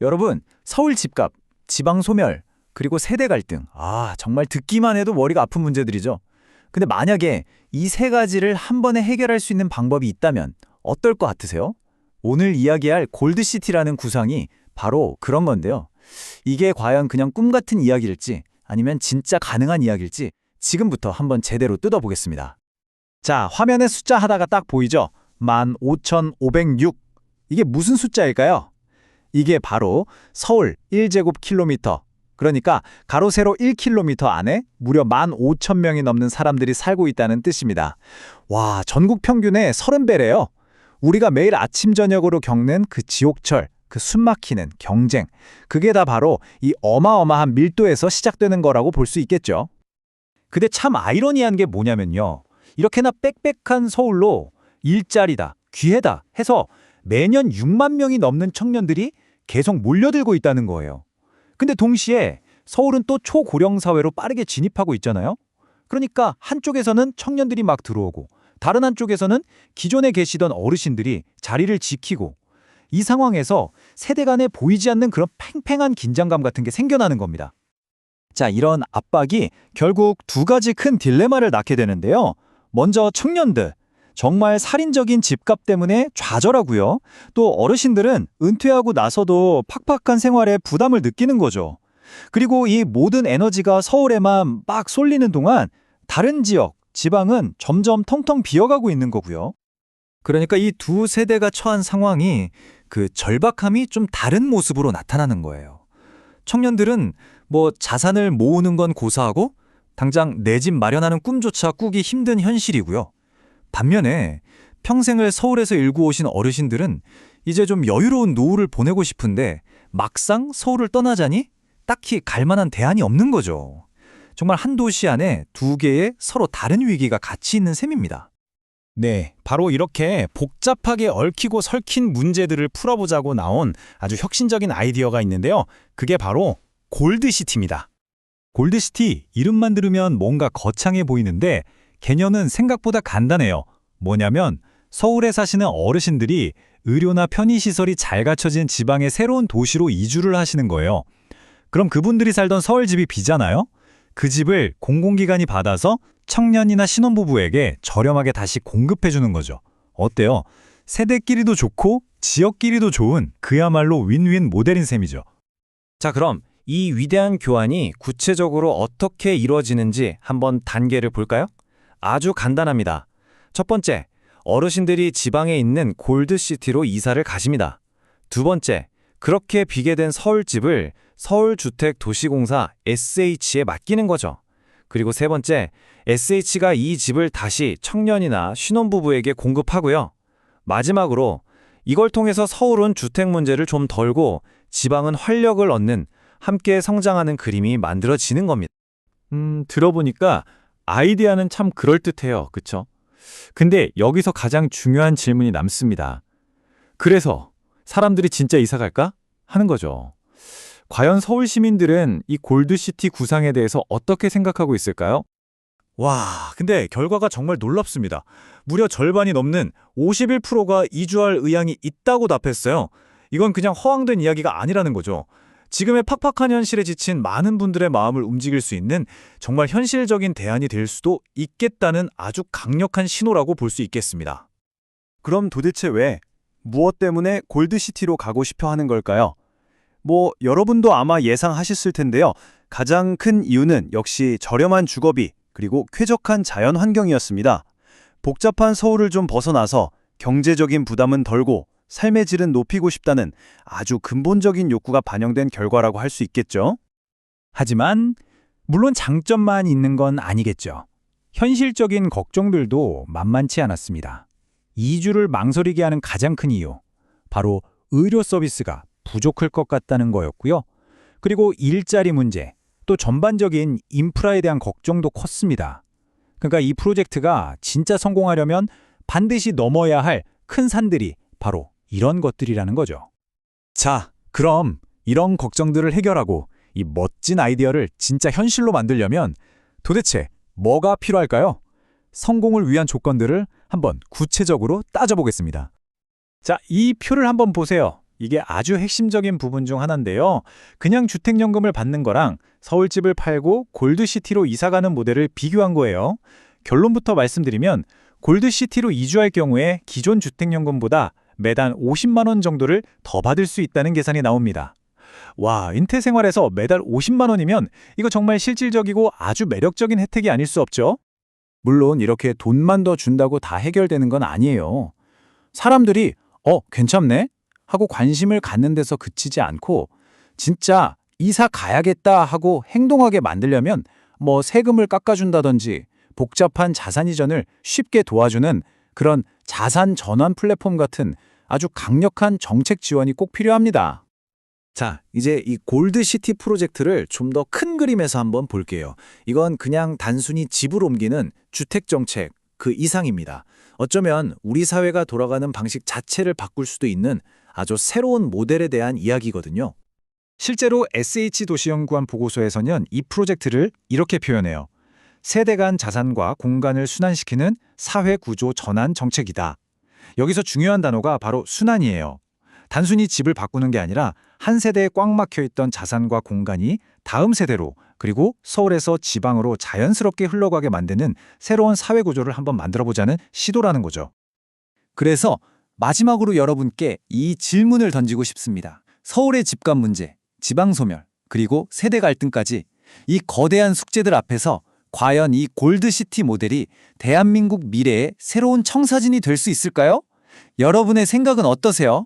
여러분, 서울 집값, 지방 소멸, 그리고 세대 갈등. 정말 듣기만 해도 머리가 아픈 문제들이죠. 근데 만약에 이 세 가지를 한 번에 해결할 수 있는 방법이 있다면 어떨 것 같으세요? 오늘 이야기할 골드시티라는 구상이 바로 그런 건데요. 이게 과연 그냥 꿈 같은 이야기일지 아니면 진짜 가능한 이야기일지 지금부터 한번 제대로 뜯어보겠습니다. 자, 화면에 숫자 하나가 딱 보이죠? 15,506. 이게 무슨 숫자일까요? 이게 바로 서울 1제곱킬로미터, 그러니까 가로 세로 1km 안에 무려 15,000명이 넘는 사람들이 살고 있다는 뜻입니다. 와, 전국 평균의 30배래요. 우리가 매일 아침 저녁으로 겪는 그 지옥철, 그 숨막히는 경쟁, 그게 다 바로 이 어마어마한 밀도에서 시작되는 거라고 볼 수 있겠죠. 근데 참 아이러니한 게 뭐냐면요. 이렇게나 빽빽한 서울로 일자리다, 기회다 해서 매년 6만 명이 넘는 청년들이 계속 몰려들고 있다는 거예요. 근데 동시에 서울은 또 초고령 사회로 빠르게 진입하고 있잖아요. 그러니까 한쪽에서는 청년들이 막 들어오고 다른 한쪽에서는 기존에 계시던 어르신들이 자리를 지키고, 이 상황에서 세대 간에 보이지 않는 그런 팽팽한 긴장감 같은 게 생겨나는 겁니다. 자, 이런 압박이 결국 두 가지 큰 딜레마를 낳게 되는데요. 먼저 청년들, 정말 살인적인 집값 때문에 좌절하고요. 또 어르신들은 은퇴하고 나서도 팍팍한 생활에 부담을 느끼는 거죠. 그리고 이 모든 에너지가 서울에만 막 쏠리는 동안 다른 지역, 지방은 점점 텅텅 비어가고 있는 거고요. 그러니까 이 두 세대가 처한 상황이 그 절박함이 좀 다른 모습으로 나타나는 거예요. 청년들은 자산을 모으는 건 고사하고 당장 내 집 마련하는 꿈조차 꾸기 힘든 현실이고요. 반면에 평생을 서울에서 일구 오신 어르신들은 이제 좀 여유로운 노후를 보내고 싶은데 막상 서울을 떠나자니 딱히 갈 만한 대안이 없는 거죠. 정말 한 도시 안에 두 개의 서로 다른 위기가 같이 있는 셈입니다. 네, 바로 이렇게 복잡하게 얽히고 설킨 문제들을 풀어보자고 나온 아주 혁신적인 아이디어가 있는데요. 그게 바로 골드시티입니다. 골드시티, 이름만 들으면 뭔가 거창해 보이는데 개념은 생각보다 간단해요. 뭐냐면 서울에 사시는 어르신들이 의료나 편의시설이 잘 갖춰진 지방의 새로운 도시로 이주를 하시는 거예요. 그럼 그분들이 살던 서울집이 비잖아요? 그 집을 공공기관이 받아서 청년이나 신혼부부에게 저렴하게 다시 공급해주는 거죠. 어때요? 세대끼리도 좋고 지역끼리도 좋은 그야말로 윈윈 모델인 셈이죠. 자, 그럼 이 위대한 교환이 구체적으로 어떻게 이루어지는지 한번 단계를 볼까요? 아주 간단합니다. 첫 번째, 어르신들이 지방에 있는 골드시티로 이사를 가십니다. 두 번째, 그렇게 비게 된 서울집을 서울주택도시공사 SH에 맡기는 거죠. 그리고 세 번째, SH가 이 집을 다시 청년이나 신혼부부에게 공급하고요. 마지막으로 이걸 통해서 서울은 주택 문제를 좀 덜고 지방은 활력을 얻는 함께 성장하는 그림이 만들어지는 겁니다. 들어보니까 아이디어는 참 그럴듯해요. 그쵸? 근데 여기서 가장 중요한 질문이 남습니다. 그래서 사람들이 진짜 이사 갈까? 하는 거죠. 과연 서울 시민들은 이 골드시티 구상에 대해서 어떻게 생각하고 있을까요? 와, 근데 결과가 정말 놀랍습니다. 무려 절반이 넘는 51%가 이주할 의향이 있다고 답했어요. 이건 그냥 허황된 이야기가 아니라는 거죠. 지금의 팍팍한 현실에 지친 많은 분들의 마음을 움직일 수 있는 정말 현실적인 대안이 될 수도 있겠다는 아주 강력한 신호라고 볼 수 있겠습니다. 그럼 도대체 왜, 무엇 때문에 골드시티로 가고 싶어 하는 걸까요? 여러분도 아마 예상하셨을 텐데요. 가장 큰 이유는 역시 저렴한 주거비, 그리고 쾌적한 자연 환경이었습니다. 복잡한 서울을 좀 벗어나서 경제적인 부담은 덜고 삶의 질은 높이고 싶다는 아주 근본적인 욕구가 반영된 결과라고 할 수 있겠죠. 하지만 물론 장점만 있는 건 아니겠죠. 현실적인 걱정들도 만만치 않았습니다. 이주를 망설이게 하는 가장 큰 이유, 바로 의료 서비스가 부족할 것 같다는 거였고요. 그리고 일자리 문제, 또 전반적인 인프라에 대한 걱정도 컸습니다. 그러니까 이 프로젝트가 진짜 성공하려면 반드시 넘어야 할 큰 산들이 바로 이런 것들이라는 거죠. 자, 그럼 이런 걱정들을 해결하고 이 멋진 아이디어를 진짜 현실로 만들려면 도대체 뭐가 필요할까요? 성공을 위한 조건들을 한번 구체적으로 따져보겠습니다. 자, 이 표를 한번 보세요. 이게 아주 핵심적인 부분 중 하나인데요. 그냥 주택연금을 받는 거랑 서울집을 팔고 골드시티로 이사가는 모델을 비교한 거예요. 결론부터 말씀드리면 골드시티로 이주할 경우에 기존 주택연금보다 매달 50만 원 정도를 더 받을 수 있다는 계산이 나옵니다. 와, 인태생활에서 매달 50만 원이면 이거 정말 실질적이고 아주 매력적인 혜택이 아닐 수 없죠? 물론 이렇게 돈만 더 준다고 다 해결되는 건 아니에요. 사람들이 괜찮네? 하고 관심을 갖는 데서 그치지 않고 진짜 이사 가야겠다 하고 행동하게 만들려면 뭐 세금을 깎아준다든지 복잡한 자산 이전을 쉽게 도와주는 그런 자산 전환 플랫폼 같은 아주 강력한 정책 지원이 꼭 필요합니다. 자, 이제 이 골드시티 프로젝트를 좀 더 큰 그림에서 한번 볼게요. 이건 그냥 단순히 집을 옮기는 주택정책 그 이상입니다. 어쩌면 우리 사회가 돌아가는 방식 자체를 바꿀 수도 있는 아주 새로운 모델에 대한 이야기거든요. 실제로 SH도시연구원 보고서에서는 이 프로젝트를 이렇게 표현해요. 세대 간 자산과 공간을 순환시키는 사회구조 전환 정책이다. 여기서 중요한 단어가 바로 순환이에요. 단순히 집을 바꾸는 게 아니라 한 세대에 꽉 막혀 있던 자산과 공간이 다음 세대로 그리고 서울에서 지방으로 자연스럽게 흘러가게 만드는 새로운 사회구조를 한번 만들어보자는 시도라는 거죠. 그래서 마지막으로 여러분께 이 질문을 던지고 싶습니다. 서울의 집값 문제, 지방 소멸, 그리고 세대 갈등까지 이 거대한 숙제들 앞에서 과연 이 골드시티 모델이 대한민국 미래의 새로운 청사진이 될 수 있을까요? 여러분의 생각은 어떠세요?